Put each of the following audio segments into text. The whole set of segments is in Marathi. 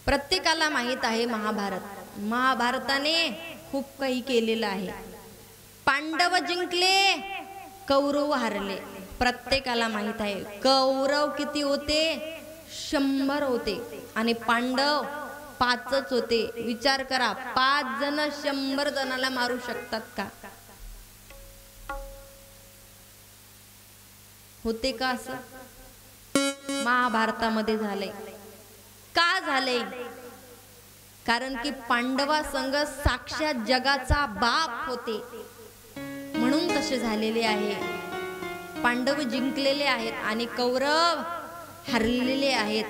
प्रत्येकाला माहित आहे महाभारताने खूप काही केलेलं आहे. पांडव जिंकले, कौरव हारले. प्रत्येकाला माहित आहे. कौरव किती होते? 100 होते आणि पांडव 5च होते. विचार करा, 5 जण 100 जणाला मारू शकतात का? होते का असं? महाभारतामध्ये झालंय. का झालंय? कारण की पांडवा संघ साक्षात जगाचा बाप होते म्हणून तसे झालेले आहे. पांडव जिंकलेले आहेत आणि कौरव हरलेले आहेत.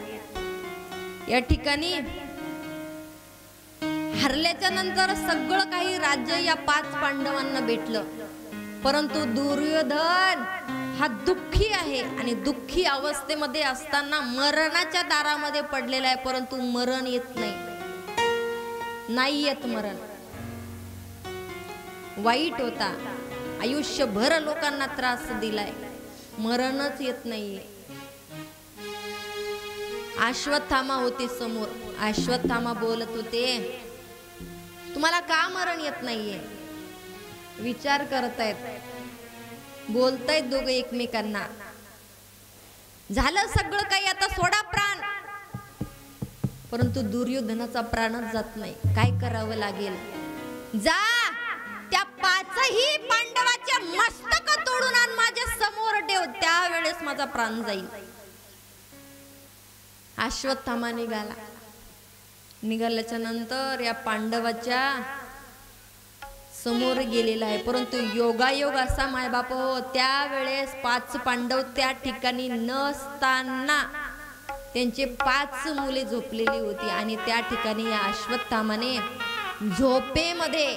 या ठिकाणी हरल्याच्या नंतर सगळं काही राज्य या 5 पांडवांना भेटलं, परंतु दुर्योधन हा दुःखी आहे आणि दुःखी अवस्थेमध्ये असताना मरणाच्या दारामध्ये पडलेला आहे, परंतु मरण येत नाही येत मरण. वाईट होता, आयुष्यभर लोकांना त्रास दिलाय, मरणच येत नाहीये. अश्वत्थामा होते समोर. अश्वत्थामा बोलत होते, तुम्हाला का मरण येत नाहीये? विचार करतायत, बोलतायत दोघे एकमेकांना. झालं सगळं काही, आता सोडा प्राण. परंतु दुर्योधनाचा प्राणच जात नाही. काय करावं लागेल? जा त्या 5ही पांडवाचे मस्तक तोडून आण, माझ्या समोर ठेव, त्यावेळेस माझा प्राण जाईल. अश्वत्थामा निघाल्याच्या नंतर या पांडवाच्या समोर गेलेला आहे. परंतु योगायोग असा माय बाप हो, त्यावेळेस 5 पांडव त्या ठिकाणी नसताना त्यांचे 5 मुले झोपलेली होती आणि त्या ठिकाणी या अश्वत्थामाने झोपेमध्ये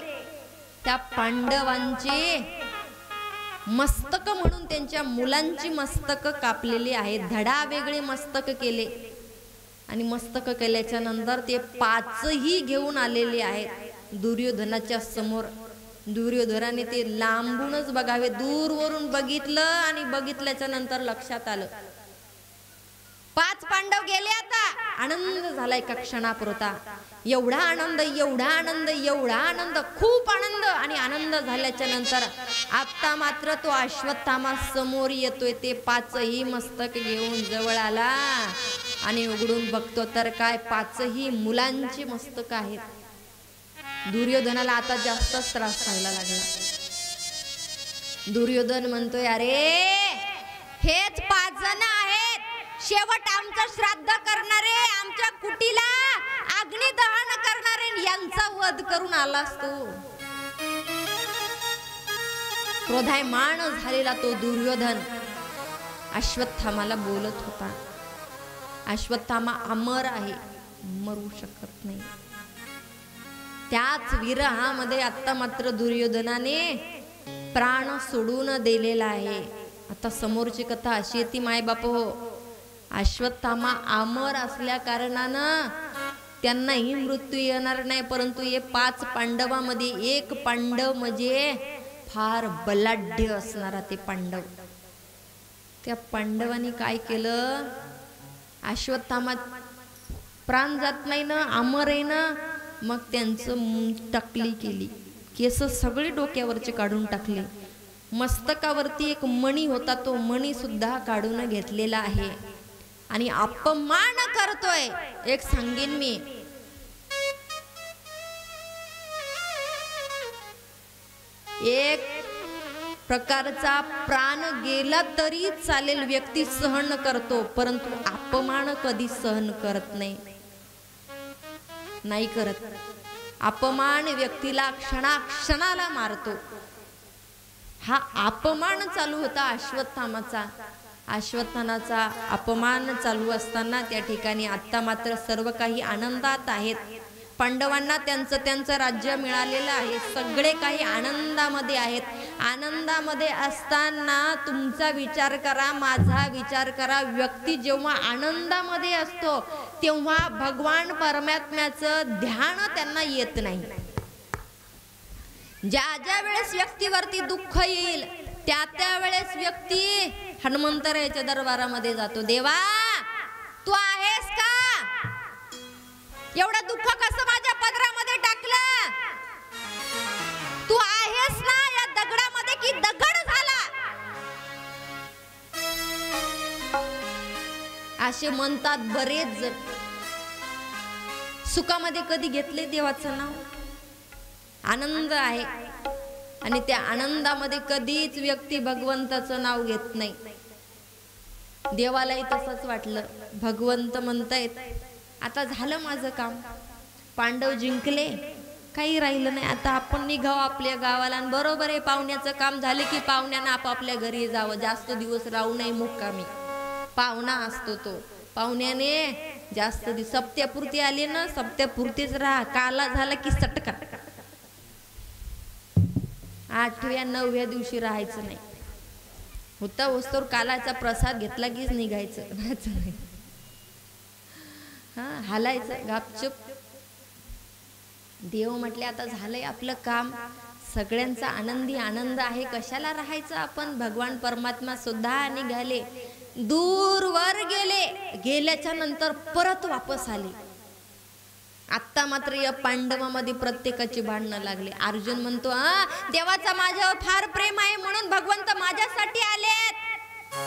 त्या पांडवांची मस्तक म्हणून त्यांच्या मुलांची मस्तक कापलेली आहेत. धडा वेगळे मस्तक केले आणि मस्तक केल्याच्या नंतर ते 5ही घेऊन आलेले आहेत दुर्योधनाच्या समोर. दुर्योधनाने ते लांबूनच बघावे, दूरवरून बघितलं आणि बघितल्याच्या नंतर लक्षात आलं 5 पांडव गेले. आता आनंद झाला एका क्षणापुरता. एवढा आनंद, एवढा आनंद, एवढा आनंद, खूप आनंद. आणि आनंद झाल्याच्या नंतर आता मात्र तो अश्वत्थामा समोर येतोय. ते 5ही मस्तक घेऊन जवळ आला आणि उघडून बघतो तर काय 5ही मुलांची मस्तक आहेत. दुर्योधनाला आता जास्तच त्रास व्हायला लागला. दुर्योधन म्हणतोय, अरे हेच 5 जण आहेत, शेवट आमचं श्राद्ध करणारे, आमच्या कुटीला अग्नी दहन करणारे, यांचा वध करून आलास तू. क्रोधायमान झालेला तो दुर्योधन अश्वत्थामाला बोलत होता. अश्वत्थामा अमर आहे, मरू शकत नाही. त्याच विरहामध्ये आता मात्र दुर्योधनाने प्राण सोडून दिलेला आहे. आता समोरची कथा अशी येते माय बाप हो, अश्वत्थामा अमर असल्या कारणानं त्यांनाही मृत्यू येणार नाही, परंतु हे 5 पांडवामध्ये एक पांडव म्हणजे फार बलाढ्य असणारा ते पांडव. त्या पांडवांनी काय केलं? अश्वत्थामा प्राण जात नाही ना, अमर आहे ना, मग त्यांचं टकली केली. केस सगळे डोक्यावरचे काढून टाकले. मस्तकावरती एक मणी होता, तो मणी सुद्धा काढून घेतलेला आहे आणि अपमान करतोय. एक सांगेन मी, एक प्रकारचा प्राण गेला तरी चालेल, व्यक्ती सहन करतो, परंतु अपमान कधी सहन करत नाही करत. अपमान व्यक्तीला क्षणाला मारतो. हा अपमान चालू होता अश्वत्थामाचा. अश्वत्थामाचा अपमान चालू असताना त्या ठिकाणी आता मात्र सर्व काही आनंदात आहेत. पांडवांना त्यांचं राज्य मिळालेलं आहे, सगळे काही आनंदामध्ये आहेत. आनंदामध्ये असताना तुमचा विचार करा, माझा विचार करा, व्यक्ती जेव्हा आनंदामध्ये असतो तेव्हा भगवान परमात्म्याचं ध्यान त्यांना येत नाही. ज्या वेळेस व्यक्तीवरती दुःख येईल त्या वेळेस व्यक्ती हनुमंतरायाच्या दरबारामध्ये जातो, देवा तू आहेस का? एवढं दुःख कसं माझ्या पदरामध्ये टाकलं? तू आहेस ना या दगडामध्ये की दगड झाला? असे म्हणतात बरेच जण. सुखामध्ये कधी घेतले देवाचं नाव? आनंद आहे आणि त्या आनंदामध्ये कधीच व्यक्ती भगवंताचं नाव घेत नाही. देवालाही तसंच वाटलं. भगवंत म्हणतायत आता झालं माझं काम, पांडव जिंकले, काही राहिलं नाही, आता आपण निघावं आपल्या गावाला. आणि बरोबर आहे, पाहुण्याचं काम झाले की पाहुण्यानं आपापल्या घरी जावं, जास्त दिवस राहू नये मुक्कामी. पाहुणा असतो तो, पाहुण्याने जास्त दिवस सप्त्यापुरती आले ना सप्त्यापुरतीच राहा, काला झाला की सटका. 8व्या 9व्या दिवशी राहायचं नाही. होता वस्तूवर कालाचा प्रसाद घेतला कीच निघायचं, राहायचं नाही. हालायचं गापचूप. देव म्हटले आता झालंय आपलं काम, सगळ्यांचा आनंदी आनंद आहे, कशाला राहायचं आपण. भगवान परमात्मा सुद्धा निघाले, दूरवर गेले. गेल्याच्या नंतर परत वापस आले. आता मात्र या पांडवामध्ये प्रत्येकाची भांडणं लागली. अर्जुन म्हणतो देवाचा माझ्यावर फार प्रेम आहे म्हणून भगवंत माझ्यासाठी आलेत.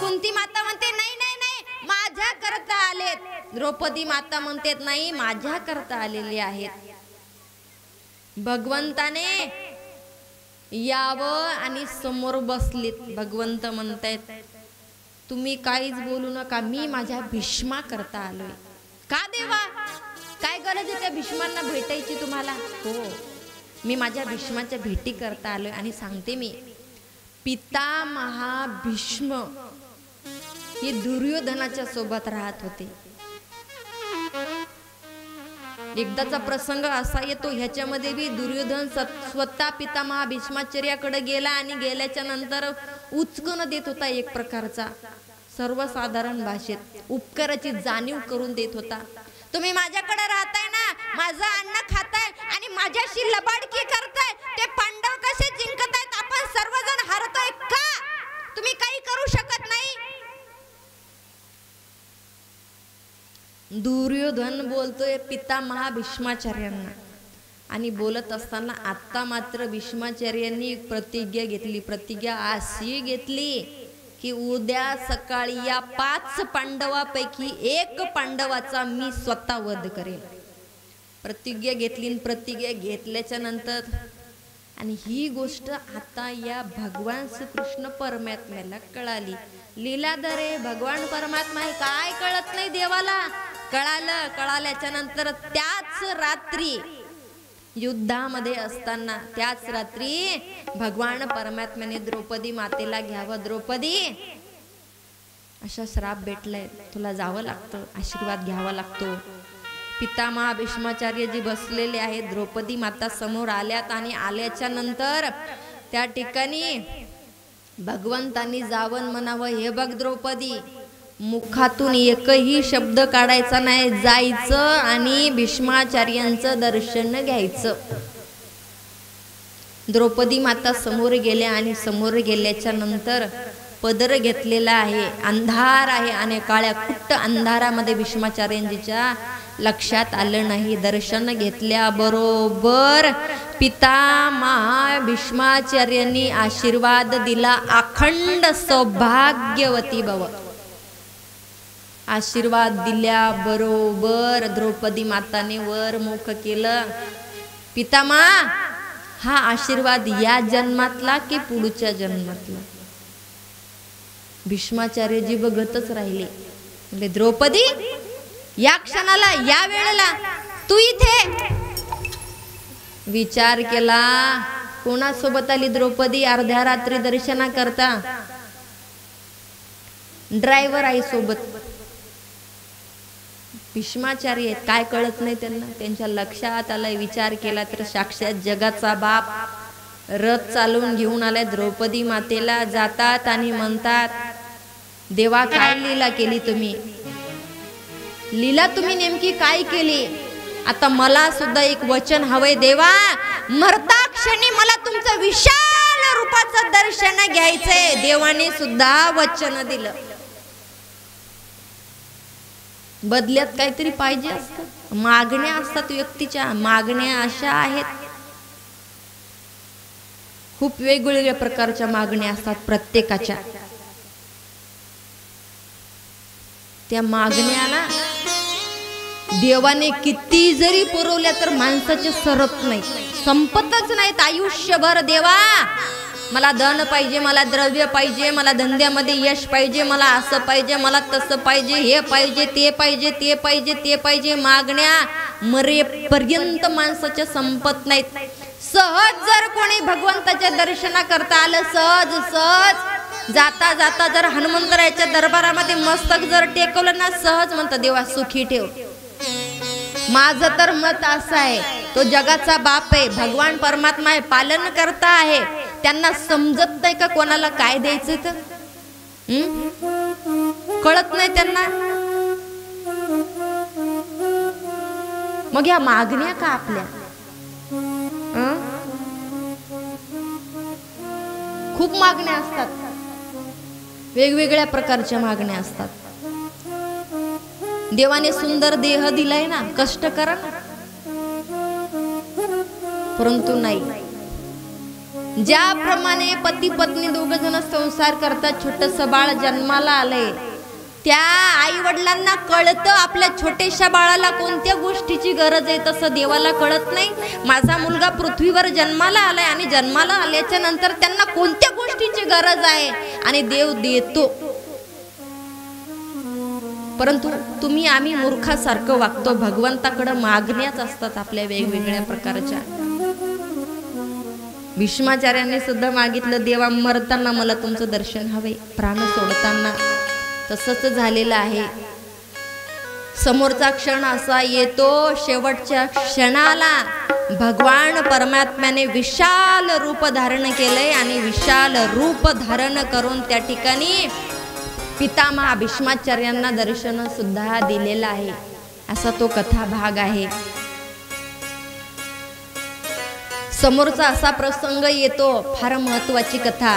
कुंती माता म्हणते नाही नाही नाही माझ्या करता आलेत. द्रौपदी माता म्हणते नाही माझ्या करता आलेले आहेत. भगवंताने यावं आणि समोर बसलीत. भगवंत म्हणतायत तुम्ही काहीच बोलू नका, मी माझ्या भीष्मा करता आलोय. का देवा, काय गरज आहे त्या भीष्मांना भेटायची तुम्हाला? हो, मी माझ्या भीष्माच्या भेटी करता आलोय. आणि सांगते मी, पितामहा भीष्म हे दुर्योधनाच्या सोबत राहत होते. एकदाचा प्रसंग असा येतो, ह्याच्यामध्ये बी दुर्योधन स्वतः पितामहा भीष्माचार्याकडे गेला आणि गेल्याच्या नंतर उचकन देत होता, एक प्रकारचा सर्वसाधारण भाषेत उपकाराची जाणीव करून देत होता. तुम्ही माझ्याकडे राहताय ना, माझं अन्न खाताय आणि माझ्याशी लबाडकी करताय. ते पांडव कसे जिंकतायत, आपण सर्वजण हरतोय का? तुम्ही काही करू शकत नाही. दुर्योधन बोलतोय पितामहा भीष्माचार्यांना. आणि बोलत असताना आता मात्र भीष्माचार्यांनी प्रतिज्ञा घेतली. प्रतिज्ञा अशी घेतली की उद्या सकाळी या 5 पांडवापैकी 1 पांडवाचा मी स्वतः वध करेल. प्रतिज्ञा घेतली. प्रतिज्ञा घेतल्याच्या नंतर आणि ही गोष्ट आता या भगवान श्रीकृष्ण परमात्म्याला कळाली. लीलाधर आहे भगवान परमात्मा आहे, काय कळत नाही देवाला. कळालं. कळाल्याच्या नंतर त्याच रात्री युद्धामध्ये असताना त्याच रात्री भगवान परमात्म्याने द्रौपदी मातेला घ्यावं, द्रौपदी अशा श्राप भेटलाय, तुला जावं लागतं, आशीर्वाद घ्यावा लागतो. पितामहा भीष्माचार्यजी बसलेले आहेत. द्रौपदी माता समोर आल्यात आणि आल्याच्या नंतर त्या ठिकाणी भगवंतांनी जावं म्हणावं, हे बघ द्रौपदी, मुखातून एकही शब्द काढायचा नाही, जायचं आणि भीष्माचार्यांचं दर्शन घ्यायचं. द्रौपदी माता समोर गेल्या आणि समोर गेल्याच्या नंतर पदर घेतलेला आहे, अंधार आहे आणि काळ्या कुट्ट अंधारामध्ये भीष्माचार्यांजीच्या लक्षात आलं नाही. दर्शन घेतल्याबरोबर पितामहा भीष्माचार्यांनी आशीर्वाद दिला, अखंड सौभाग्यवती भव. आशीर्वाद दिल्याबरोबर द्रौपदी माताने वर मुख केलं. पितामहा, हा आशीर्वाद या जन्मातला की पुढच्या जन्मातला? भीष्माचार्यजी बघतच राहिले. म्हणजे द्रौपदी, या क्षणाला, या वेळेला तू इथे? विचार केला, कोणासोबत आली द्रौपदी अर्ध्या रात्री दर्शना करता? ड्रायव्हर आई सोबत. भीष्माचार्य काय कळत नाही त्यांना, त्यांच्या लक्षात आलाय. विचार केला तर साक्षात जगाचा बाप रथ चालवून घेऊन आलाय. द्रौपदी मातेला जातात आणि म्हणतात, देवा काय लीला केली तुम्ही? लीला तुम्ही नेमकी काय केली? आता मला सुद्धा एक वचन हवंय देवा, मरता क्षणी मला तुमचं विशाल रूपाचं दर्शन घ्यायचंय. देवाने सुद्धा वचन दिलं. बदल्यात काहीतरी पाहिजे असतं, मागण्या असतात व्यक्तीच्या, मागण्या अशा आहेत, खूप वेगवेगळ्या प्रकारच्या मागण्या असतात प्रत्येकाच्या. त्या मागण्याला देवाने किती जरी पुरवल्या तर माणसाचे सरत नाही, संपतच नाहीत आयुष्यभर. देवा मला धन पाहिजे, मला द्रव्य पाहिजे, मला धंद्यामध्ये यश पाहिजे, मला असं पाहिजे, मला तसं पाहिजे, हे पाहिजे, ते पाहिजे, ते पाहिजे, ते पाहिजे. मागण्या मरेपर्यंत माणसाच्या संपत नाहीत. सहज जर कोणी भगवंताच्या दर्शनाकरता आलं, सहज सहज जाता जाता जर हनुमंतरायाच्या दरबारामध्ये मस्तक जर टेकवलं ना, सहज म्हणतं देवा सुखी ठेव. माझं तर मत असं आहे, तो जगाचा बाप आहे, भगवान परमात्मा आहे, पालन करता आहे. त्यांना समजत नाही का कोणाला काय द्यायचं, तर कळत नाही त्यांना. मग या मागण्या का आपल्या खूप मागण्या असतात, वेगवेगळ्या प्रकारच्या मागण्या असतात. देवाने सुंदर देह दिलाय ना, कष्ट करा ना, परंतु नाही. ज्याप्रमाणे पती पत्नी दोघ जण संसार करतात, छोटस बाळ जन्माला आलंय, त्या आई वडिलांना कळतं आपल्या छोट्याशा बाळाला कोणत्या गोष्टीची गरज आहे, तसं देवाला कळत नाही. माझा मुलगा पृथ्वीवर जन्माला आलाय आणि जन्माला आल्याच्या नंतर त्यांना कोणत्या गोष्टीची गरज आहे, आणि देव देतो. परंतु तुम्ही आम्ही मूर्खासारखं वागतो. भगवंताकडे मागण्याच असतात आपल्या वेगवेगळ्या प्रकारच्या. भीष्माचार्यांनी सुद्धा मागितलं, देवा मरताना मला तुमचं दर्शन हवे, प्राण सोडताना. तसंच झालेलं आहे. समोरचा क्षण असा येतो, शेवटच्या क्षणाला भगवान परमात्म्याने विशाल रूप धारण केलंय, आणि विशाल रूप धारण करून त्या ठिकाणी पितामहा भीष्माचार्यांना दर्शन सुद्धा दिलेलं आहे. असा तो कथा भाग आहे. समोरचा असा प्रसंग येतो, फार महत्वाची कथा.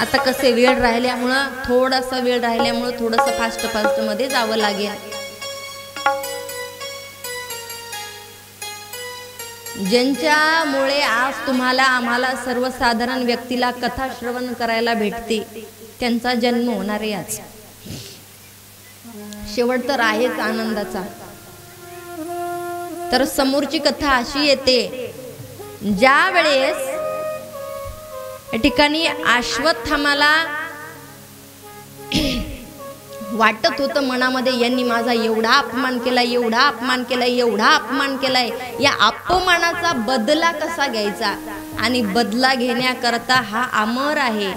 आता कसे वेळ राहिल्यामुळं, थोडासा वेळ राहिल्यामुळं थोडंसं फास्ट मध्ये जावं लागेल. ज्यांच्यामुळे आज तुम्हाला आम्हाला सर्वसाधारण व्यक्तीला कथा श्रवण करायला भेटते, त्यांचा जन्म होणार आहे आज. शेवट तर आहेच आनंदाचा. तर समोरची कथा अशी येते, ज्या वेळेस या ठिकाणी अश्वत्थामाला वाटत होतं मनामध्ये, यांनी माझा एवढा अपमान केलाय, एवढा अपमान केलाय, एवढा अपमान केलाय, या अपमानाचा बदला कसा घ्यायचा. आणि बदला घेण्याकरता हा अमर आहे,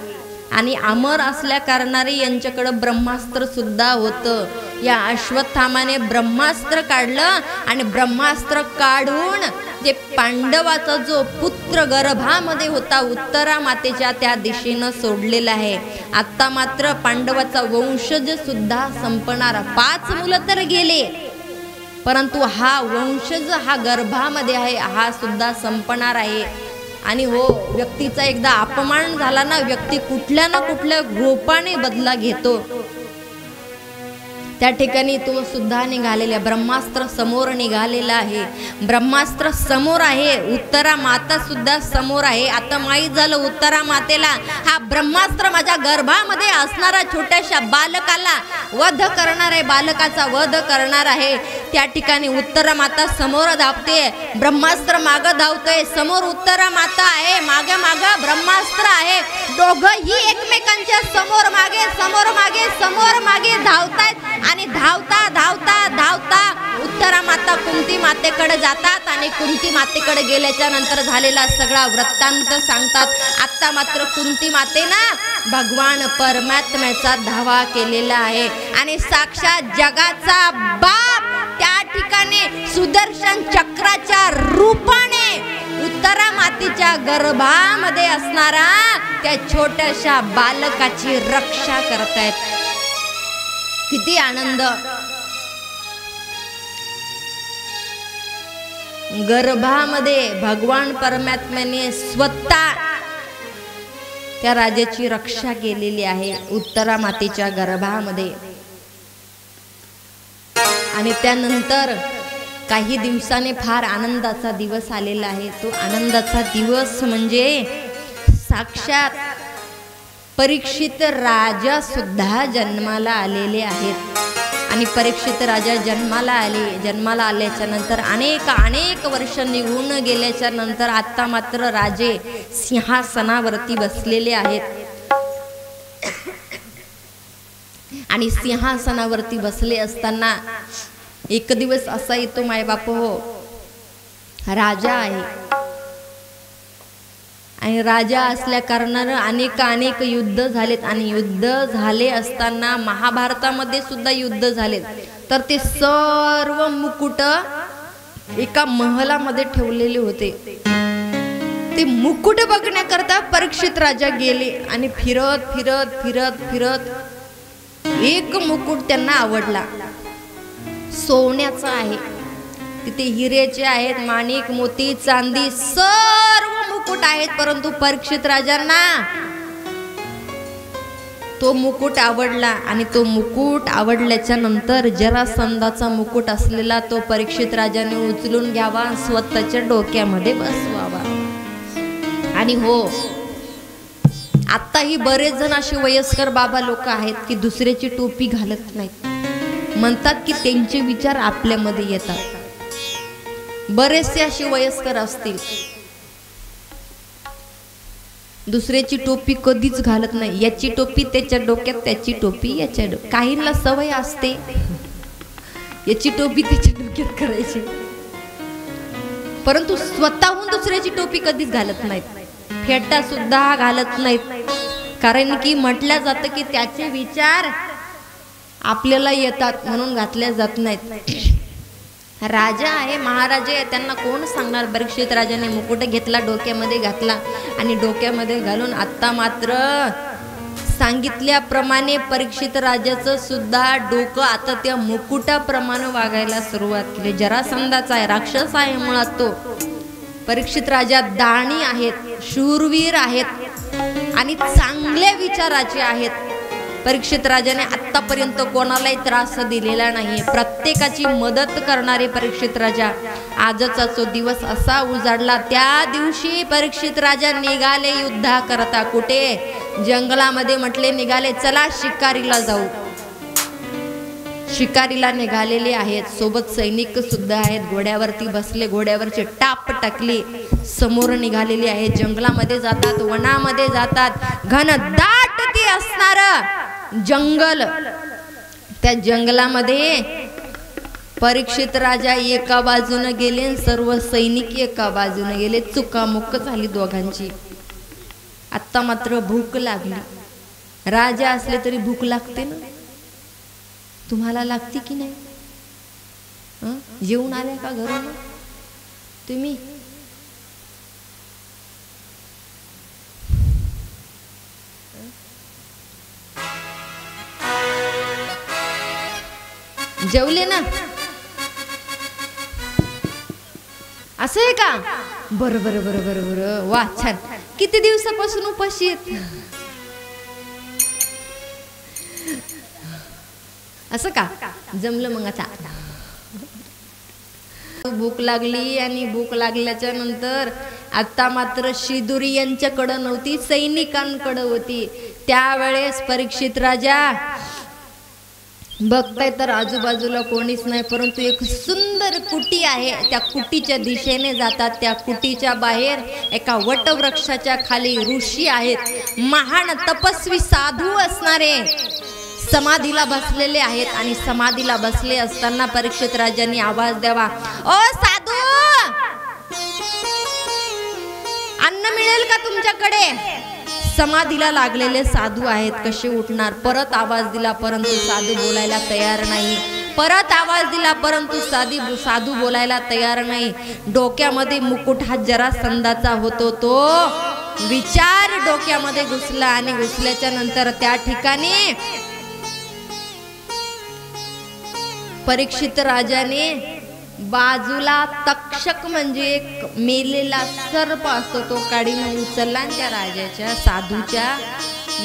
आणि अमर असल्या कारणाने यांच्याकडे ब्रह्मास्त्र सुद्धा होतं. या अश्वत्थामाने ब्रह्मास्त्र काढलं, आणि ब्रह्मास्त्र काढून जे पांडवाचा जो पुत्र गर्भामध्ये होता उत्तरा मातेच्या, त्या दिशेनं सोडलेला आहे. आता मात्र पांडवाचा वंशज सुद्धा संपणार. 5 मुलं तर गेले, परंतु हा वंशज हा गर्भामध्ये आहे, हा सुद्धा संपणार आहे. आणि हो, व्यक्तीचा एकदा अपमान झाला ना, व्यक्ती कुठल्या ना कुठल्या रूपाने बदला घेतो. त्या ठिकाणी तो सुद्धा निघालेला, ब्रह्मास्त्र समोर निघालेला आहे. ब्रह्मास्त्र समोर आहे, उत्तरा माता सुद्धा समोर आहे. आता माहीत झालं उत्तरा मातेला, हा ब्रह्मास्त्र माझ्या गर्भामध्ये असणारा छोट्याशा बालकाला वध करणार आहे, बालकाचा वध करणार आहे. त्या ठिकाणी उत्तरा माता समोर धावते, ब्रह्मास्त्र मागं धावतोय. समोर उत्तरा माता आहे, मागे मागे ब्रह्मास्त्र आहे. दोघंही एकमेकांच्या समोर मागे धावतायत. आणि धावता धावता धावता उत्तरा माता कुंती मातेकडे जातात, आणि कुंती मातेकडे गेल्याच्या नंतर झालेला सगळा वृत्तांत सांगतात. आता मात्र कुंती मातेनं भगवान परमात्म्याचा धावा केलेला आहे, आणि साक्षात जगाचा बाप त्या ठिकाणी सुदर्शन चक्राच्या रूपाने उत्तरा मातेच्या गर्भामध्ये असणारा त्या छोट्याशा बालकाची रक्षा करतायत. किती आनंद. गर्भामध्ये भगवान परमात्म्याने स्वतः त्या राजाची रक्षा केलेली आहे, उत्तरा मातेच्या गर्भामध्ये. आणि त्यानंतर काही दिवसाने फार आनंदाचा दिवस आलेला आहे। तो आनंदाचा दिवस म्हणजे साक्षात परीक्षित राजा सुद्धा जन्माला आलेले आहेत। आणि परीक्षित राजा जन्माला आल्याच्या नंतर अनेक वर्ष निघून गेल्याच्या नंतर आता मात्र राजे सिंहासनावरती बसलेले आहेत। आणि सिंहासनावरती बसले असताना एक दिवस असा येतो, माय बाप हो, राजा आहे आणि राजा असल्या कारणाने अनेक युद्ध झालेत। आणि युद्ध झाले असताना महाभारतामध्ये सुद्धा युद्ध झालेत, तर ते सर्व मुकुट एका महलामध्ये ठेवलेले होते। ते मुकुट बघण्याकरता परीक्षित राजा गेले आणि फिरत फिरत फिरत फिरत एक मुकुट त्यांना आवडला। सोन्याचा आहे, तिथे हिरेचे आहेत, माणिक मोती चांदी सर्व मुकुट आहेत, परंतु परीक्षित राजांना तो मुकुट आवडला। आणि तो मुकुट आवडल्याच्या नंतर जरासंधाचा मुकुट असलेला तो परीक्षित राजाने उचलून घ्यावा, स्वतःच्या डोक्यामध्ये बसवावा। आणि हो, आताही बरेच जण असे वयस्कर बाबा लोक आहेत की दुसऱ्याची टोपी घालत नाहीत, म्हणतात की त्यांचे विचार आपल्यामध्ये येतात। बरेचसे असे वयस्कर असतील, दुसऱ्याची टोपी कधीच घालत नाही, याची टोपी त्याच्या डोक्यात, त्याची टोपी याच्या डोक्यात। काहींना सवय असते याची टोपी त्याच्या डोक्यात करायची, परंतु स्वतःहून दुसऱ्याची टोपी कधीच घालत नाहीत, फेटा सुद्धा घालत नाहीत। कारण की म्हटलं जातं की त्याचे विचार आपल्याला येतात म्हणून घातल्या जात नाहीत। राजा आहे, महाराजे आहे, त्यांना कोण सांगणार। परीक्षित राजाने मुकुट घेतला, डोक्यामध्ये घातला आणि डोक्यामध्ये घालून आता मात्र सांगितल्याप्रमाणे परीक्षित राजाचं सुद्धा डोकं आता त्या मुकुटाप्रमाणे वागायला सुरुवात केली। जरासंधाचा आहे, राक्षस आहे मुळात तो। परीक्षित राजा दाणी आहेत, शूरवीर आहेत आणि चांगल्या विचाराचे आहेत। परीक्षित राजाने आतापर्यंत कोणालाही त्रास दिलेला नाही, प्रत्येकाची मदत करणारे परीक्षित राजा। आजचा तो दिवस असा उजाडला, त्या दिवशी परीक्षित राजा निघाले युद्धा करता। कुठे? जंगलामध्ये म्हटले निघाले, चला शिकारीला जाऊ। शिकारीला निघालेले आहेत, सोबत सैनिक सुद्धा आहेत, घोड्यावरती बसले, घोड्यावरचे टाप टाकले, समोर निघालेले आहेत। जंगलामध्ये जातात, वनामध्ये जातात, घनदाट ते असणार जंगल। त्या जंगलामध्ये परीक्षित राजा एका बाजूने गेले, सर्व सैनिक एका बाजूने गेले, चुकामुक झाली दोघांची। आता मात्र भूक लागली। राजा असले तरी भूक लागते ना, तुम्हाला लागते की नाही? जेवून आल्या का घरून तुम्ही? जेवले ना? असं आहे का? बरं बरं बरं बरं बरं, वा छान। किती दिवसापासून उपाशी आहेत? असं का? जमलं मग आता। भूक लागली आणि भूक लागल्याच्या नंतर आता मात्र शिदुरी यांच्याकडे नव्हती, सैनिकांकडे होती। त्यावेळेस परीक्षित राजा बघताय तर आजूबाजूला कोणीच नाही, परंतु एक सुंदर कुटी आहे, त्या कुटीच्या दिशेने जातात। त्या कुटीच्या बाहेर एका वटवृक्षाच्या खाली ऋषी आहेत, महान तपस्वी साधू असणारे, समाधीला बसलेले आहेत। आणि समाधीला बसले असताना परीक्षित राजांनी आवाज द्यावा, ओ साधू, अन्न मिळेल का तुमच्याकडे? समाधीला लागलेले साधू आहेत, कसे उठणार? परत आवाज दिला, परंतु साधू बोलायला तयार नाही। परत आवाज दिला, परंतु साधू बोलायला तयार नाही। डोक्यामध्ये मुकुट हा जरासंधाचा होतो, तो विचार डोक्यामध्ये घुसला आणि घुसल्याच्या नंतर त्या ठिकाणी परीक्षित राजाने बाजूला तक्षक म्हणजे एक मेलेला सर्प असतो, तो काढीने उचलला आणि त्या राजाच्या साधूच्या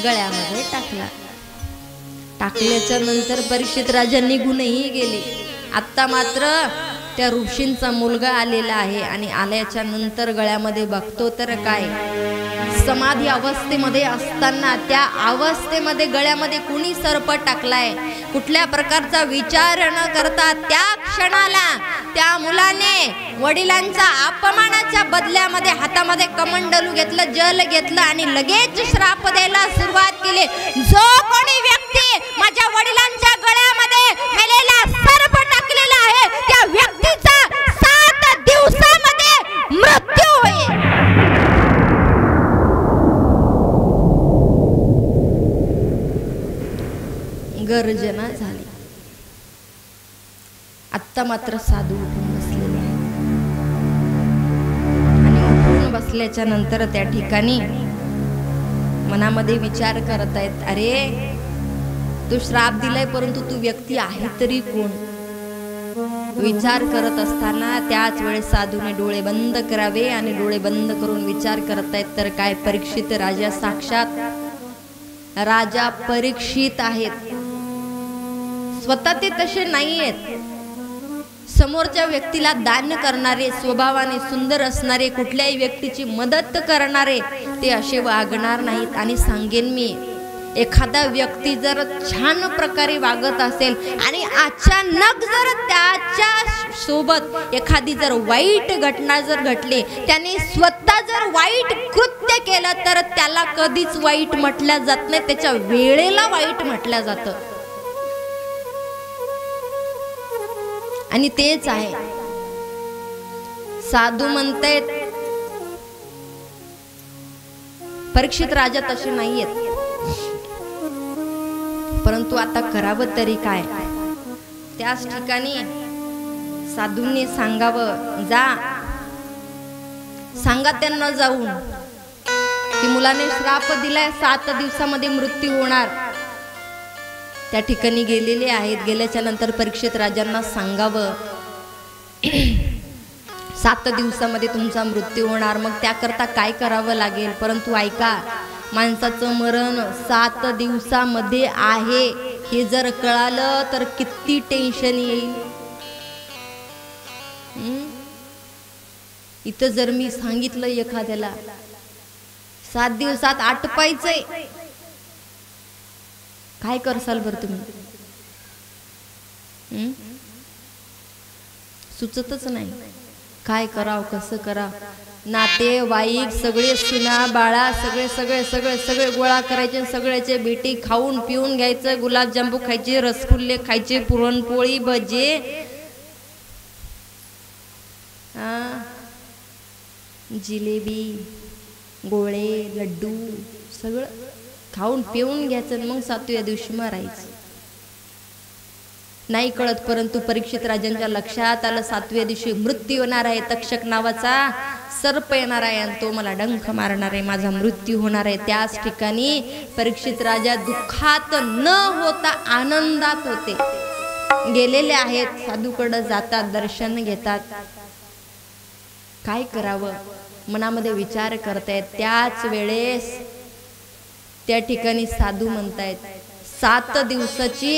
गळ्यामध्ये टाकला। टाकल्याच्या नंतर परीक्षित राजा निघूनही गेले। आत्ता मात्र त्या ऋषींचा मुलगा आलेला आहे आणि आल्याच्या नंतर गळ्यामध्ये बघतो तर काय, समाधी अवस्थेमध्ये असताना त्या अवस्थेमध्ये गळ्यामध्ये कुणी सर्प टाकलाय, कुठल्या प्रकारचा विचार न करता त्या क्षणाला त्या मुलाने वडिलांचा अपमानाच्या बदल्यामध्ये हातामध्ये कमंडलू घेतलं, जल घेतलं आणि लगेच श्राप द्यायला सुरुवात केली. जो कोणी व्यक्ती माझ्या वडिलांच्या गळ्यामध्ये मेलेला सर्प टाकलेला आहे त्या व्यक्तीचा 7 दिवसामध्ये मृत्यू होईल. गर्जना झाली. आत्ता मात्र साधू उठून बसलेले आहेत आणि उठून बसल्याच्या नंतर त्या ठिकाणी मनामध्ये विचार करत आहेत, अरे तू श्राप दिलाय परंतु तू व्यक्ती आहे तरी कोण. विचार करत असताना त्याच वेळेस साधूने डोळे बंद करावे आणि डोळे बंद करून विचार करत आहेत तर काय, परीक्षित राजा साक्षात राजा परीक्षित आहेत. स्वतः ते तसे नाही आहेत. समोरच्या व्यक्तीला दान करणारे, स्वभावाने सुंदर असणारे, कुठल्याही व्यक्तीची मदत करणारे ते असे वागणार नाहीत. आणि सांगेन मी, एखादा व्यक्ती जर छान प्रकारे वागत असेल आणि अचानक जर त्याच्या सोबत एखादी जर वाईट घटना जर घडली, त्याने स्वतः जर वाईट कृत्य केलं तर त्याला कधीच वाईट म्हटलं जात नाही, त्याच्या वेळेला वाईट म्हटलं जातं. आणि तेच आहे साधू म्हणतायत परीक्षित राजा तसे नाहीयेत, परंतु आता करावं तरी काय. त्याच ठिकाणी साधूंनी सांगावं, जा सांगा त्यांना जाऊन की मुलाने श्राप दिलाय, 7 दिवसामध्ये मृत्यू होणार. त्या ठिकाणी गेलेले आहेत. गेल्याच्या नंतर परीक्षित राजांना सांगावं 7 दिवसामध्ये तुमचा मृत्यू होणार. मग त्याकरता काय करावं लागेल. परंतु ऐका, माणसाचं मरण 7 दिवसामध्ये आहे हे जर कळालं तर किती टेन्शन येईल. इथं जर मी सांगितलं एखाद्याला 7 दिवसात आटपायचंय, काय करसाल बरं तुम्ही. सुचतच नाही काय करावं, कसं करावं. नातेवाईक सगळे, सुना बाळा सगळे सगळे सगळे सगळे गोळा करायचे, सगळ्याचे भेटी खाऊन पिऊन घ्यायचं, गुलाबजांबू खायचे, रसगुल्ले खायचे, पुरणपोळी, भजे, जिलेबी, गोळे, लड्डू सगळं खाऊन पिऊन घ्यायचं. मग 7व्या दिवशी मारायचं. नाही कळत, परंतु परीक्षित राजांच्या लक्षात आलं 7व्या दिवशी मृत्यू होणार आहे. तक्षक नावाचा सर्प येणार आहे आणि तो मला डंख मारणार आहे, माझा मृत्यू होणार आहे. त्याच ठिकाणी परीक्षित राजा दुःखात न होता आनंदात होते. गेलेले आहेत, साधूकडे जातात, दर्शन घेतात. काय करावं मनामध्ये विचार करतायत. त्याच वेळेस त्या ठिकाणी साधू म्हणतायत 7 दिवसाची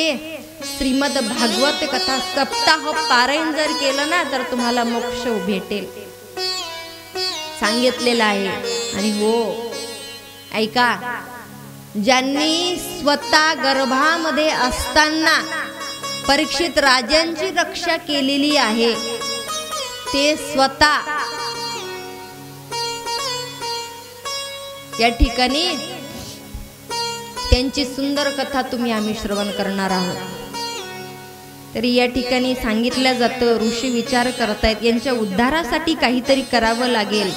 श्रीमद भागवत कथा सप्ताह पारायण जर केलं ना तर तुम्हाला मोक्ष भेटेल, सांगितलेलं आहे. आणि हो ऐका, ज्यांनी स्वतः गर्भामध्ये असताना परीक्षित राजांची रक्षा केलेली आहे ते स्वतः या ठिकाणी त्यांची सुंदर कथा तुम्ही आम्ही श्रवण करणार आहोत. तरी या ठिकाणी सांगितलं जातं, ऋषी विचार करतायत यांच्या उद्धारासाठी काहीतरी करावं लागेल.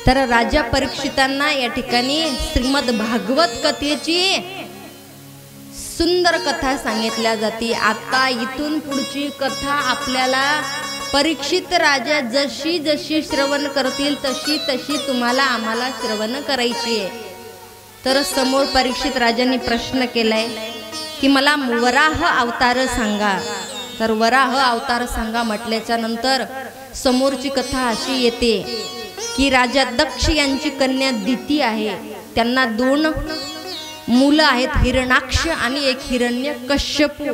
तर राजा परीक्षितांना या ठिकाणी श्रीमद भागवत कथेची सुंदर कथा सांगितल्या जाते. आता इथून पुढची कथा आपल्याला परीक्षित राजा जशी जशी श्रवण करतील तशी तशी तुम्हाला आम्हाला श्रवण करायची आहे. तर समोर परीक्षित राजांनी प्रश्न केलाय की मला वराह अवतार सांगा. तर वराह अवतार सांगा म्हटल्याच्या नंतर समोरची कथा अशी येते की राजा दक्ष यांची कन्या दिती आहे. त्यांना 2 मुलं आहेत, हिरणाक्ष आणि एक हिरण्यकश्यपू.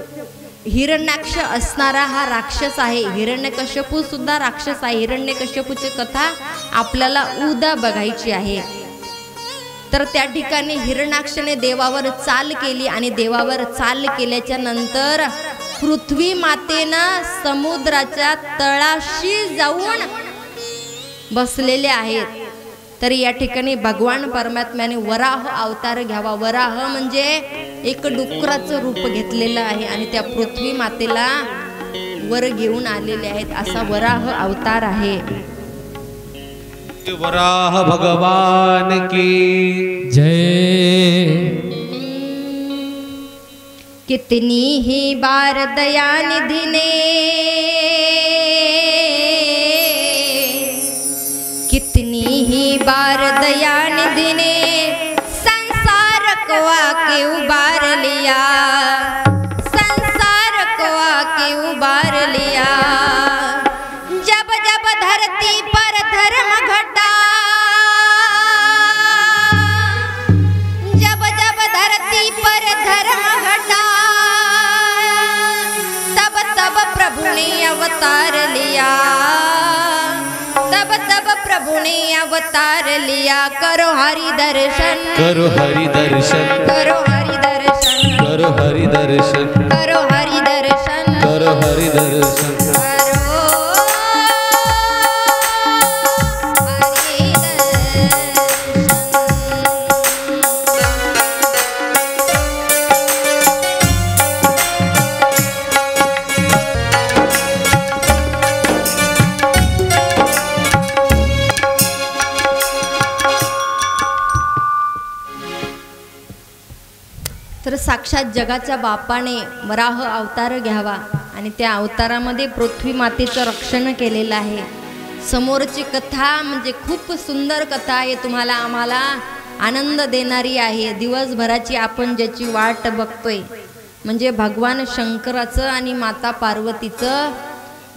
हिरण्याक्ष असणारा हा राक्षस आहे. हिरण्यकश्यपू सुद्धा राक्षस आहे. हिरण्यकश्यपूची कथा आपल्याला उद्या बघायची आहे. तर त्या ठिकाणी हिरण्याक्षने देवावर चाल केली आणि देवावर चाल केल्याच्या नंतर पृथ्वी मातेनं समुद्राच्या तळाशी जाऊन बसलेले आहेत. तर या ठिकाणी भगवान परमात्म्याने वराह अवतार घ्यावा. वराह म्हणजे एक डुकराचं रूप घेतलेलं आहे आणि त्या पृथ्वी मातेला वर घेऊन आलेले आहेत. असा वराह अवतार आहे. वराह भगवान की जय. कितनी ही बार दयानिधि ने, कितनी ही बार दयानिधि ने संसार को आके उबार लिया, संसार को आके उबार लिया. जब जब धरती पर धर्म घटा, जब जब धरती पर धर्म घटा, तब तब प्रभु ने अवतार लिया, तब तब प्रभु ने अवतार लिया. करो हरि दर्शन, करो हरि दर्शन, करो हरि दर्शन, करो हरि दर्शन, करो हरि दर्शन, करो हरि दर्शन. तर साक्षात जगाच्या बापाने वराह अवतार घ्यावा आणि त्या अवतारामध्ये पृथ्वी मातेचं रक्षण केलेलं आहे. समोरची कथा म्हणजे खूप सुंदर कथा आहे. तुम्हाला आम्हाला आनंद देणारी आहे. दिवसभराची आपण ज्याची वाट बघतोय म्हणजे भगवान शंकराचं आणि माता पार्वतीचं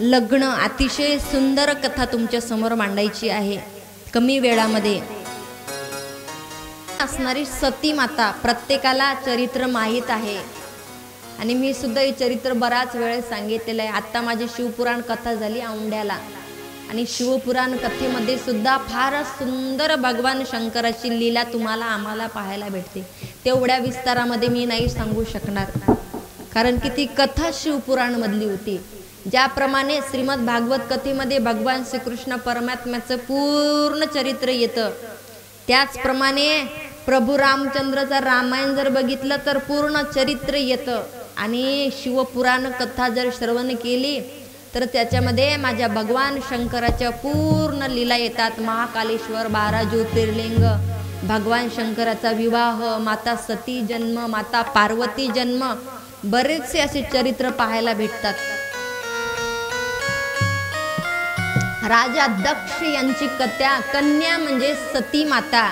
लग्न. अतिशय सुंदर कथा तुमच्या समोर मांडायची आहे कमी वेळामध्ये. असणारी सती माता प्रत्येकाला चरित्र माहीत आहे आणि मी सुद्धा हे चरित्र बराच वेळेस सांगितलेलं आहे. आत्ता माझी शिवपुराण कथा झाली औंढ्याला आणि शिवपुराण कथेमध्ये सुद्धा फार सुंदर भगवान शंकराची लीला तुम्हाला आम्हाला पाहायला भेटते. तेवढ्या विस्तारामध्ये मी नाही सांगू शकणार कारण की ती कथा शिवपुराणमधली होती. ज्याप्रमाणे श्रीमद भागवत कथेमध्ये भगवान श्रीकृष्ण परमात्म्याचं पूर्ण चरित्र येतं त्याचप्रमाणे प्रभू रामचंद्रचं रामायण जर बघितलं तर पूर्ण चरित्र येतं आणि शिवपुराण कथा जर श्रवण केली तर त्याच्यामध्ये माझ्या भगवान शंकराच्या पूर्ण लीला येतात. महाकालेश्वर, 12 ज्योतिर्लिंग, भगवान शंकराचा विवाह, माता सती जन्म, माता पार्वती जन्म, बरेचसे असे चरित्र पाहायला भेटतात. राजा दक्ष यांची कन्या म्हणजे सती माता.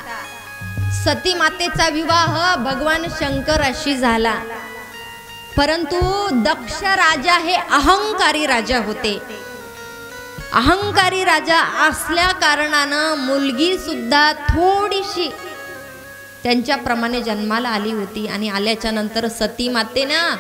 सती मातेचा विवाह भगवान शंकराशी झाला. परंतु दक्ष राजा हे अहंकारी राजा होते. अहंकारी राजा असल्या कारणानं मुलगी सुद्धा थोडीशी त्यांच्याप्रमाणे जन्माला आली होती आणि आल्याच्या नंतर सती मातेनं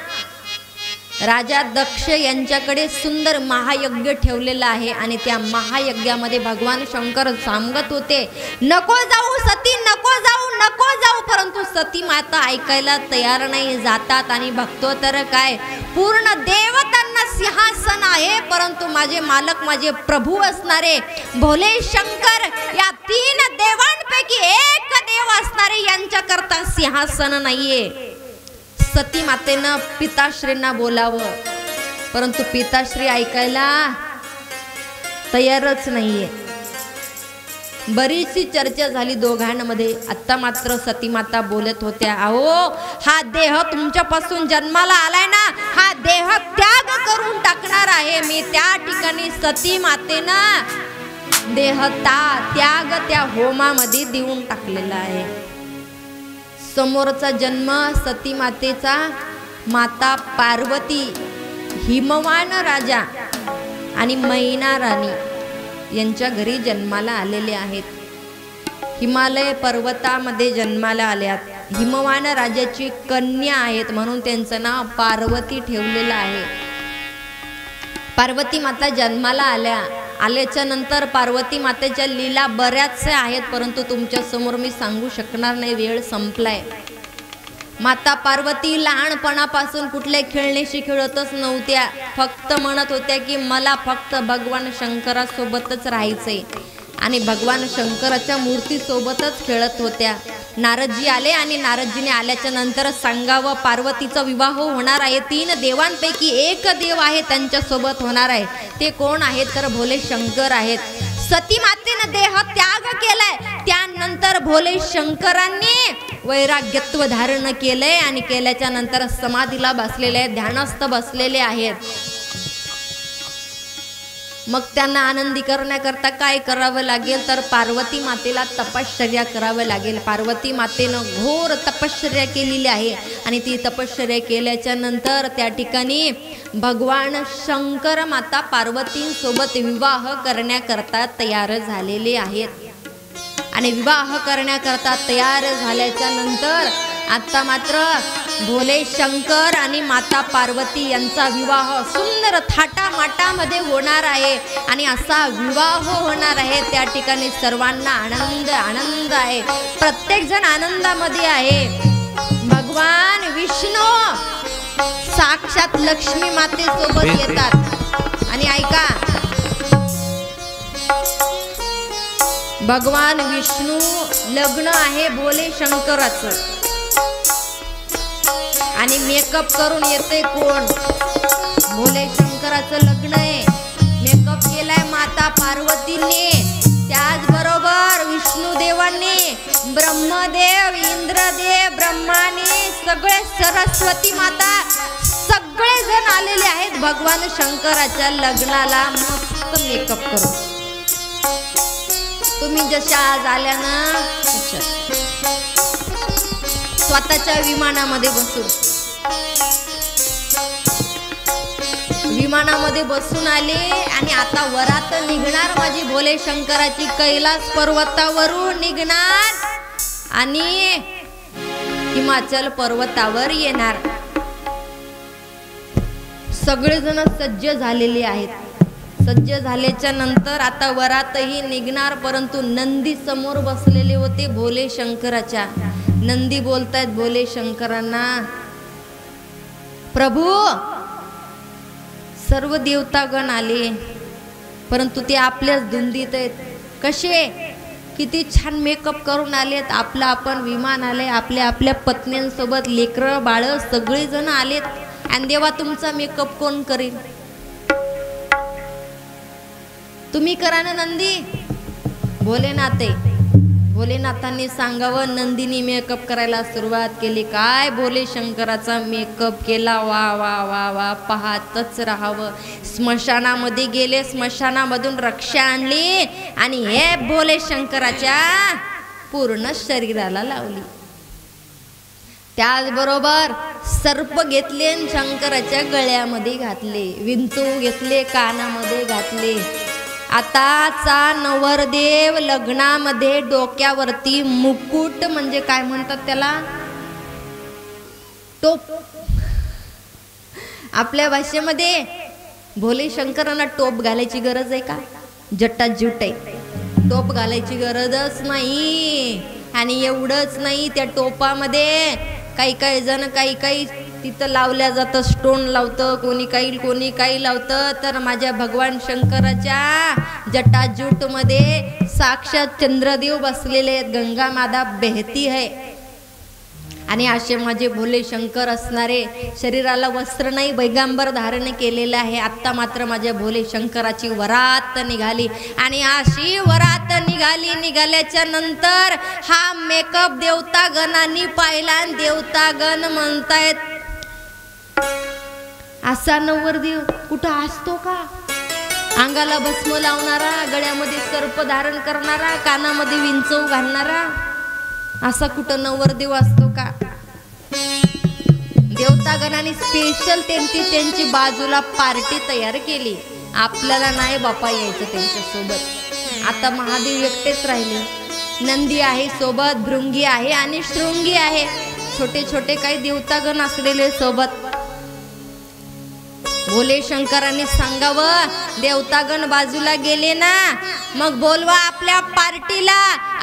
राजा दक्ष यांच्याकडे सुंदर महायज्ञ ठेवलेला आहे आणि त्या महायज्ञामध्ये भगवान शंकर सांगत होते नको जाऊ सती, नको जाऊ, नको जाऊ. परंतु सती माता ऐकायला तयार नाही. जातात आणि बघतो तर काय पूर्ण देवतांना सिंहासन आहे परंतु माझे मालक माझे प्रभू असणारे भोले शंकर या 3 देवांपैकी एक देव असणारे यांच्याकरता सिंहासन नाहीये. सती मातेनं पिताश्रींना बोलावं परंतु पिताश्री ऐकायला तयारच नाहीये. बरीचशी चर्चा झाली दोघांमध्ये. आत्ता मात्र सती माता बोलत होत्या अहो हा देह तुमच्यापासून जन्माला आलाय ना, हा देह त्याग करून टाकणार आहे मी. त्या ठिकाणी सती मातेनं देह त्याग त्या होमामध्ये देऊन टाकलेला आहे. समोरचा जन्म सती मातेचा माता पार्वती, हिमवान राजा आणि मैना राणी यांच्या घरी जन्माला आलेले आहेत. हिमालय पर्वतामध्ये जन्माला आल्यात. हिमवान राजाची कन्या आहेत म्हणून त्यांचं नाव पार्वती ठेवलेलं आहे. पार्वती माता जन्माला आल्याच्या नंतर पार्वती मातेच्या लीला बऱ्याचशा आहेत, परंतु तुमच्या समोर मी सांगू शकणार नाही, वेळ संपलाय. माता पार्वती लहानपणापासून कुठल्या खेळण्याशी खेळतच नव्हत्या. फक्त म्हणत होत्या की मला फक्त भगवान शंकरासोबतच राहायचंय आणि भगवान शंकराच्या मूर्तीसोबतच खेळत होत्या. नारदजी आले आणि नारदजीने आल्याच्या नंतर सांगावं पार्वतीचा विवाह होणार आहे. 3 देवांपैकी एक देव आहे त्यांच्यासोबत होणार आहे. ते कोण आहेत तर भोले शंकर आहेत. सती मातेनं देह त्याग केलाय, त्यानंतर भोले शंकरांनी वैराग्यत्व धारण केलंय आणि केल्याच्या नंतर समाधीला बसलेले आहेत, ध्यानस्थ बसलेले आहेत. मग त्यांना आनंदी करण्याकरता काय करावं लागेल तर पार्वती मातेला तपश्चर्या करावं लागेल. पार्वती मातेनं घोर तपश्चर्या केलेली आहे आणि ती तपश्चर्या केल्याच्या नंतर त्या ठिकाणी भगवान शंकर माता पार्वतींसोबत विवाह करण्याकरता तयार झालेले आहेत. आणि विवाह करण्याकरता तयार झाल्याच्या नंतर आता मात्र भोले शंकर आणि माता पार्वती यांचा विवाह सुंदर थाटामाटामध्ये होणार आहे. आणि असा विवाह होणार आहे त्या ठिकाणी सर्वांना आनंद आहे. प्रत्येक जण आनंदामध्ये आहे. भगवान विष्णू साक्षात लक्ष्मी मातेसोबत येतात. आणि ऐका, भगवान विष्णू लग्न आहे भोले शंकराचं आणि मेकअप करून येते कोण? भोले शंकराचं लग्न आहे, मेकअप केलाय माता पार्वतीने. त्याचबरोबर विष्णुदेवांनी, ब्रह्मदेव, इंद्रदेव, ब्रह्मानी, सगळे सरस्वती माता सगळे जण आलेले आहेत भगवान शंकराच्या लग्नाला मस्त मेकअप करून. तुम्ही जशा आज आल्या ना स्वतःच्या विमानामध्ये बसून आले आणि आता वरात निघणार माझी भोले शंकराची, कैलास पर्वतावरून निघणार आणि हिमाचल पर्वतावर येणार. सगळेजण सज्ज झालेले आहेत. सज्ज झाल्याच्या नंतर आता वरातही निघणार, परंतु नंदी समोर बसलेले होते भोले शंकराच्या. नंदी बोलतायत भोले शंकरांना, प्रभू सर्व देवतागण आले परंतु ते आपल्याच धुंदीत आहेत. कसे? किती छान मेकअप करून आलेत. आपलं आपण विमान आले, आपल्या आपल्या पत्न्यांसोबत लेकरं बाळ सगळे जण आलेत. आणि देवा तुमचा मेकअप कोण करेल? तुम्ही करा ना नंदी. भोलेनाथांनी सांगावं. नंदीने मेकअप करायला सुरुवात केली. काय भोले शंकराचा मेकअप केला, वा वा वा वा, पाहतच राहावं. स्मशानामध्ये गेले, स्मशानामधून रक्षा आणली आणि हे भोले शंकराच्या पूर्ण शरीराला लावली. त्याचबरोबर सर्प घेतले आणि शंकराच्या गळ्यामध्ये घातले, विंचू घेतले, कानामध्ये घातले. आताचा नवरदेव लग्नामध्ये डोक्यावरती मुकुट, म्हणजे काय म्हणतात त्याला, टोप. आपल्या भाषेमध्ये भोले शंकरांना टोप घालायची गरज आहे का? जटाजूट आहे, टोप घालायची गरजच नाही. आणि एवढंच नाही, त्या टोपामध्ये काही जण काही तिथं लावल्या जातं, स्टोन लावतं, कोणी काही लावतं. तर माझ्या भगवान शंकराच्या जटाजूट मध्ये साक्षात चंद्रदेव बसलेले आहेत, गंगा माता बहती है. आणि असे माझे भोले शंकर असणारे, शरीराला वस्त्र नाही, पैगंबर धारण केलेलं आहे. आत्ता मात्र माझ्या भोले शंकराची वरात निघाली. आणि अशी वरात निघाल्याच्या नंतर हा मेकअप देवतागणांनी पाहिला आणि देवतागण म्हणतायत, असा नवरदेव कुठं असतो का? अंगाला भस्म लावणारा, गळ्यामध्ये सर्प धारण करणारा, कानामध्ये विंचू घालणारा, असा कुठं नवरदेव असतो का? देवतागणाने स्पेशल त्यांची बाजूला पार्टी तयार केली. आपल्याला नाही बापा यायचं त्यांच्यासोबत. आता महादेव एकटेच राहिले. नंदी आहे सोबत, भृंगी आहे आणि शृंगी आहे. छोटे छोटे काही देवतागण असलेले सोबत. भोले शंकरांनी सांगावं, देवतागण बाजूला गेले ना, मग बोलवा आपल्या पार्टीला.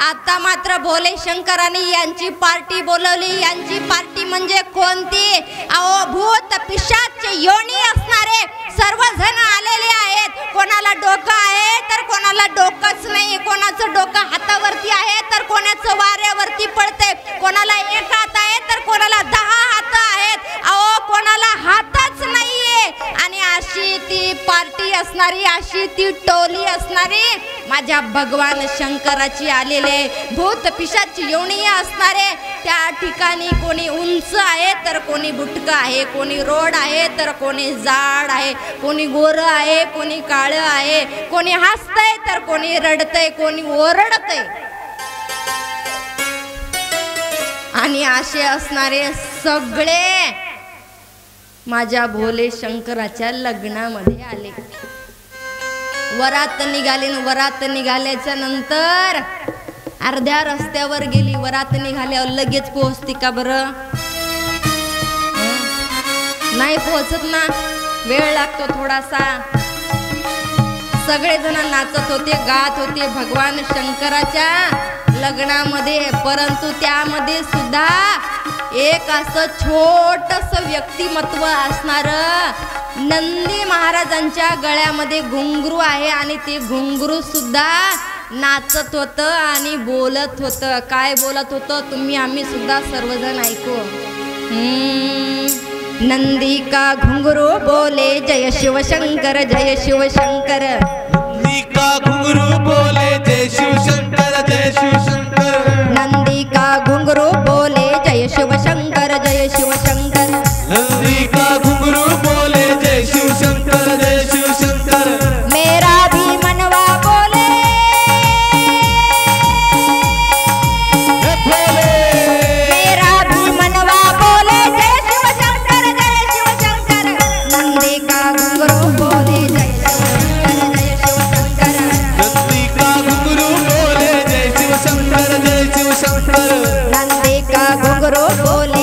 आता मात्र भोले शंकरांनी यांची पार्टी बोलवली. यांची पार्टी म्हणजे कोणती? अहो, भूत पिशाच योनी असणारे सर्वजण आलेले आहेत. कोणाला डोकं आहे तर कोणाला डोकंच नाही. कोणाचं डोकं हातावरती आहे तर कोणाचं वाऱ्यावरती पडते. कोणाला एक हात आहे तर कोणाला 10 हात आहेत. अहो, कोणाला हातच नाहीये. आणि अशी ती पार्टी असणारी, अशी ती टोली असणारी माझ्या भगवान शंकराची आलेले भूत पिशाच योनी असणारे. त्या ठिकाणी कोणी उंच आहे तर कोणी बुटका आहे, कोणी रोड आहे तर कोणी जाड आहे, कोणी गोरं आहे, कोणी काळं आहे, कोणी हसतंय तर कोणी रडतंय, कोणी ओरडतंय. आणि असे असणारे सगळे माझ्या भोले शंकराच्या लग्नामध्ये आले. वरात निघाली. वरात निघाल्याच्या नंतर अर्ध्या रस्त्यावर गेली. वरात निघाल्यावर लगेच पोहोचते का बरं? नाही पोहोचत ना, वेळ लागतो थोडासा. सगळेजण नाचत होते, गात होते भगवान शंकराच्या लग्नामध्ये. परंतु त्यामध्ये सुद्धा एक असं छोटंसं व्यक्तिमत्व असणारं नंदी महाराजांच्या गळ्यामध्ये घुंगरू आहे. आणि ते घुंगरू सुद्धा नाचत होतं आणि बोलत होतं. काय बोलत होतं तुम्ही आम्ही सुद्धा सर्वजण ऐकू. नंदी का घुंगरू बोले जय शिव शंकर, जय शिव शंकर. नंदी का घुंगरू बोले जय शिव शंकर, जय शिव शंकर. नंदी का घुंगरू बोले जय शिव शंकर, जय शिव शंकर. नंदी का घुंगरू बोले जय शिव शंकर, जय शिव शंकर. मेरा भी मनवा बोले, मेरा भी मनवा बोले जय शिव शंकर, जय शिव शंकर. नंदी का घुंगरू बोले जय शिव शंकर, जय शिव शंकर. नंदी का घुंगरू बोले जय शिव शंकर, जय शिव शंकर. नंदी का घुंगरू बोले